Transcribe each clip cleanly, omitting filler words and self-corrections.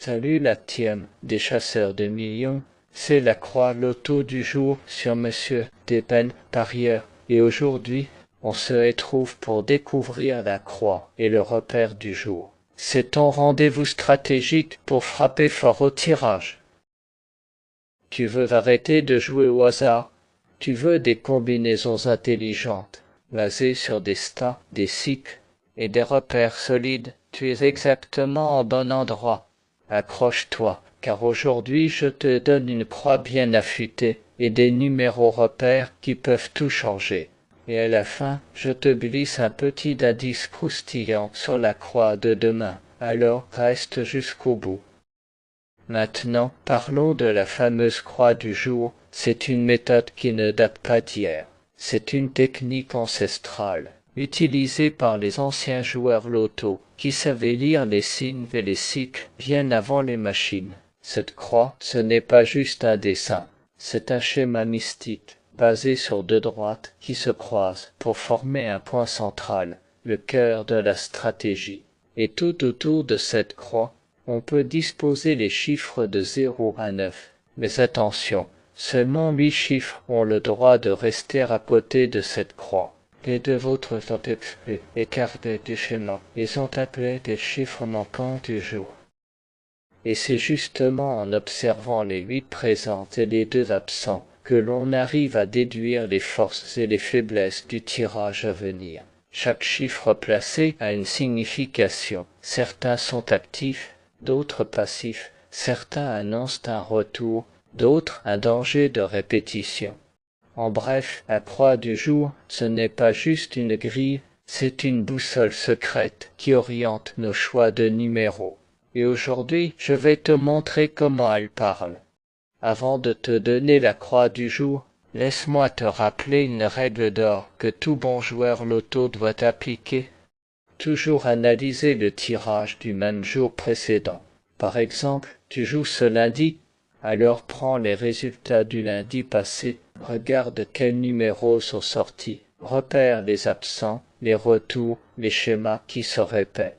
Salut la team des chasseurs de millions, c'est la croix loto du jour sur Monsieur Deben Parieur et aujourd'hui on se retrouve pour découvrir la croix et le repère du jour. C'est ton rendez-vous stratégique pour frapper fort au tirage. Tu veux arrêter de jouer au hasard? Tu veux des combinaisons intelligentes, basées sur des stats, des cycles et des repères solides? Tu es exactement au bon endroit. Accroche-toi, car aujourd'hui je te donne une croix bien affûtée et des numéros repères qui peuvent tout changer. Et à la fin, je te glisse un petit indice croustillant sur la croix de demain. Alors reste jusqu'au bout. Maintenant, parlons de la fameuse croix du jour. C'est une méthode qui ne date pas d'hier. C'est une technique ancestrale, utilisée par les anciens joueurs loto, qui savaient lire les signes et les cycles bien avant les machines. Cette croix, ce n'est pas juste un dessin, c'est un schéma mystique, basé sur deux droites qui se croisent pour former un point central, le cœur de la stratégie. Et tout autour de cette croix, on peut disposer les chiffres de 0 à 9. Mais attention, seulement 8 chiffres ont le droit de rester à côté de cette croix. Les deux autres sont écartés du schéma et sont appelés des chiffres manquants du jour. Et c'est justement en observant les 8 présents et les 2 absents que l'on arrive à déduire les forces et les faiblesses du tirage à venir. Chaque chiffre placé a une signification. Certains sont actifs, d'autres passifs, certains annoncent un retour, d'autres un danger de répétition. En bref, la croix du jour, ce n'est pas juste une grille, c'est une boussole secrète qui oriente nos choix de numéros. Et aujourd'hui, je vais te montrer comment elle parle. Avant de te donner la croix du jour, laisse-moi te rappeler une règle d'or que tout bon joueur loto doit appliquer. Toujours analyser le tirage du même jour précédent. Par exemple, tu joues ce lundi, alors prends les résultats du lundi passé, regarde quels numéros sont sortis, repère les absents, les retours, les schémas qui se répètent.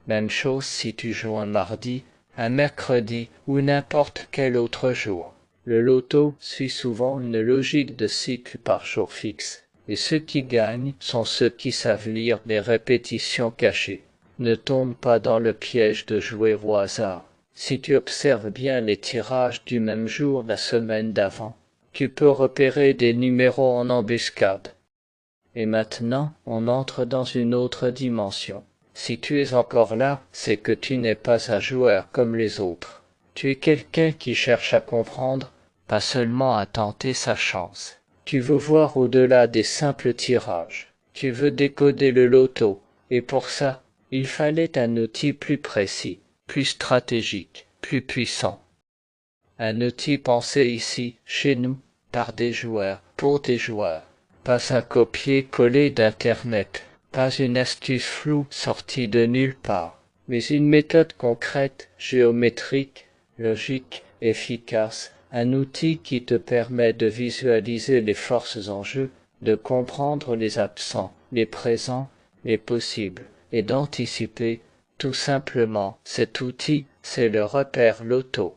Même chose si tu joues un mardi, un mercredi ou n'importe quel autre jour. Le loto suit souvent une logique de cycle par jour fixe, et ceux qui gagnent sont ceux qui savent lire les répétitions cachées. Ne tombe pas dans le piège de jouer au hasard. Si tu observes bien les tirages du même jour la semaine d'avant, tu peux repérer des numéros en embuscade. Et maintenant, on entre dans une autre dimension. Si tu es encore là, c'est que tu n'es pas un joueur comme les autres. Tu es quelqu'un qui cherche à comprendre, pas seulement à tenter sa chance. Tu veux voir au-delà des simples tirages. Tu veux décoder le loto, et pour ça, il fallait un outil plus précis, plus stratégique, plus puissant. Un outil pensé ici, chez nous, par des joueurs, pour des joueurs. Pas un copier-coller d'Internet, pas une astuce floue sortie de nulle part, mais une méthode concrète, géométrique, logique, efficace, un outil qui te permet de visualiser les forces en jeu, de comprendre les absents, les présents, les possibles, et d'anticiper, tout simplement, cet outil, c'est le repère loto.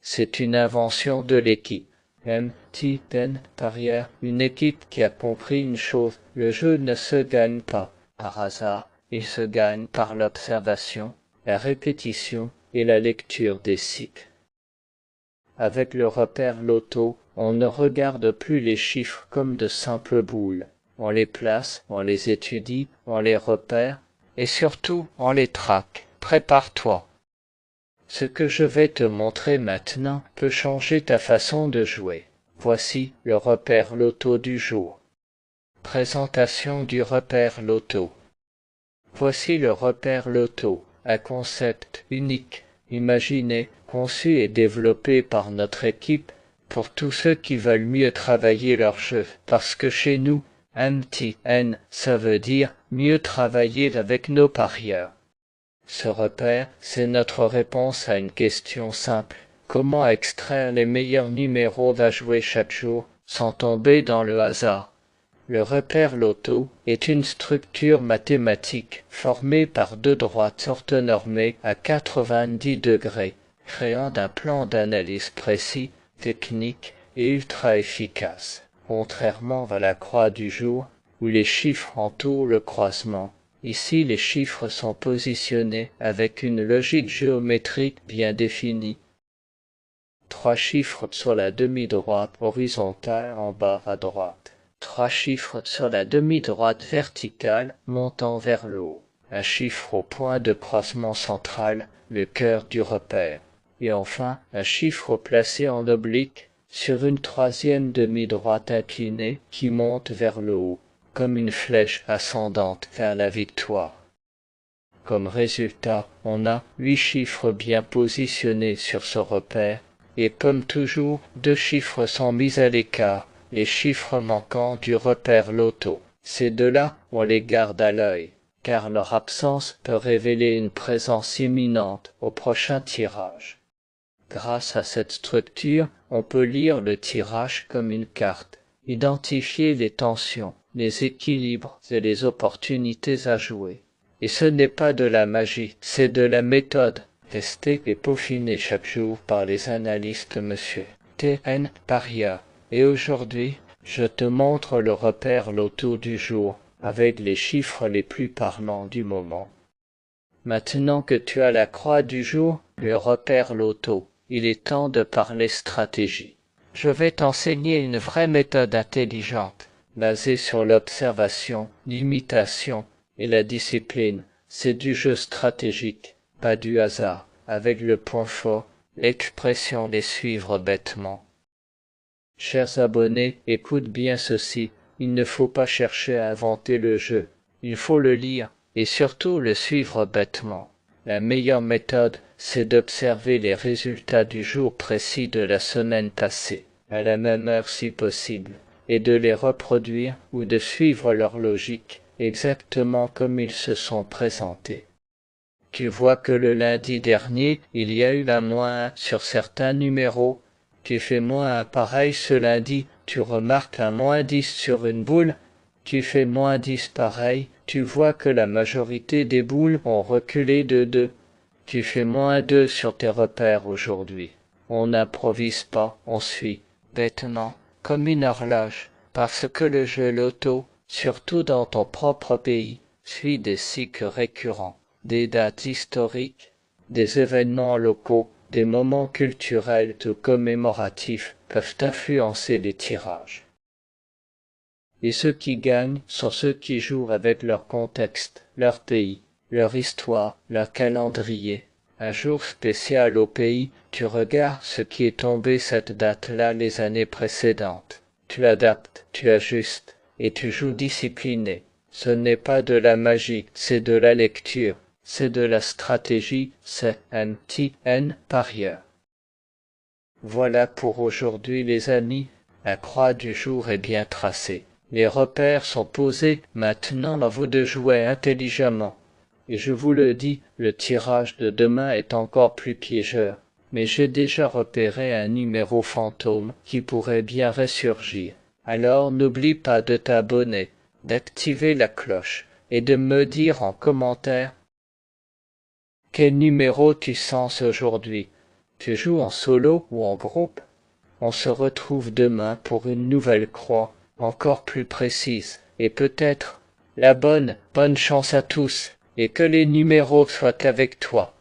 C'est une invention de l'équipe. Deben Parieur, une équipe qui a compris une chose, le jeu ne se gagne pas par hasard, il se gagne par l'observation, la répétition et la lecture des cycles. Avec le repère loto, on ne regarde plus les chiffres comme de simples boules. On les place, on les étudie, on les repère, et surtout on les traque. Prépare-toi. Ce que je vais te montrer maintenant peut changer ta façon de jouer. Voici le repère loto du jour. Présentation du repère loto. Voici le repère loto, un concept unique, imaginé, conçu et développé par notre équipe pour tous ceux qui veulent mieux travailler leur jeu, parce que chez nous, MTN, ça veut dire mieux travailler avec nos parieurs. Ce repère, c'est notre réponse à une question simple. Comment extraire les meilleurs numéros à jouer chaque jour, sans tomber dans le hasard? Le repère loto est une structure mathématique formée par deux droites orthonormées à 90 degrés, créant un plan d'analyse précis, technique et ultra efficace. Contrairement à la croix du jour, où les chiffres entourent le croisement, ici les chiffres sont positionnés avec une logique géométrique bien définie. 3 chiffres sur la demi-droite horizontale en bas à droite. 3 chiffres sur la demi-droite verticale montant vers le haut. Un chiffre au point de croisement central, le cœur du repère. Et enfin, un chiffre placé en oblique sur une troisième demi-droite inclinée qui monte vers le haut, comme une flèche ascendante vers la victoire. Comme résultat, on a 8 chiffres bien positionnés sur ce repère, et comme toujours, 2 chiffres sont mis à l'écart, les chiffres manquants du repère loto. Ces deux-là, on les garde à l'œil, car leur absence peut révéler une présence imminente au prochain tirage. Grâce à cette structure, on peut lire le tirage comme une carte, identifier les tensions, les équilibres et les opportunités à jouer. Et ce n'est pas de la magie, c'est de la méthode, testée et peaufinée chaque jour par les analystes Monsieur T.N. Paria. Et aujourd'hui, je te montre le repère loto du jour, avec les chiffres les plus parlants du moment. Maintenant que tu as la croix du jour, le repère loto, il est temps de parler stratégie. Je vais t'enseigner une vraie méthode intelligente, basée sur l'observation, l'imitation et la discipline. C'est du jeu stratégique, pas du hasard, avec le point fort, l'expression les suivre bêtement. Chers abonnés, écoute bien ceci, il ne faut pas chercher à inventer le jeu, il faut le lire et surtout le suivre bêtement. La meilleure méthode, c'est d'observer les résultats du jour précis de la semaine passée, à la même heure si possible, et de les reproduire ou de suivre leur logique, exactement comme ils se sont présentés. Tu vois que le lundi dernier, il y a eu un -1 sur certains numéros. Tu fais -1 pareil ce lundi, tu remarques un -10 sur une boule. Tu fais -10 pareil, tu vois que la majorité des boules ont reculé de 2. Tu fais -2 sur tes repères aujourd'hui. On n'improvise pas, on suit, bêtement, comme une horloge, parce que le jeu loto, surtout dans ton propre pays, suit des cycles récurrents, des dates historiques, des événements locaux, des moments culturels ou commémoratifs peuvent influencer les tirages. Et ceux qui gagnent sont ceux qui jouent avec leur contexte, leur pays, leur histoire, leur calendrier. Un jour spécial au pays, tu regardes ce qui est tombé cette date-là les années précédentes. Tu l'adaptes, tu ajustes, et tu joues discipliné. Ce n'est pas de la magie, c'est de la lecture, c'est de la stratégie, c'est un T.N. Paria. Voilà pour aujourd'hui les amis, la croix du jour est bien tracée. Les repères sont posés, maintenant à vous de jouer intelligemment. Et je vous le dis, le tirage de demain est encore plus piégeur. Mais j'ai déjà repéré un numéro fantôme qui pourrait bien ressurgir. Alors n'oublie pas de t'abonner, d'activer la cloche et de me dire en commentaire quel numéro tu sens aujourd'hui. Tu joues en solo ou en groupe? On se retrouve demain pour une nouvelle croix, encore plus précise, et peut-être la bonne chance à tous, et que les numéros soient avec toi.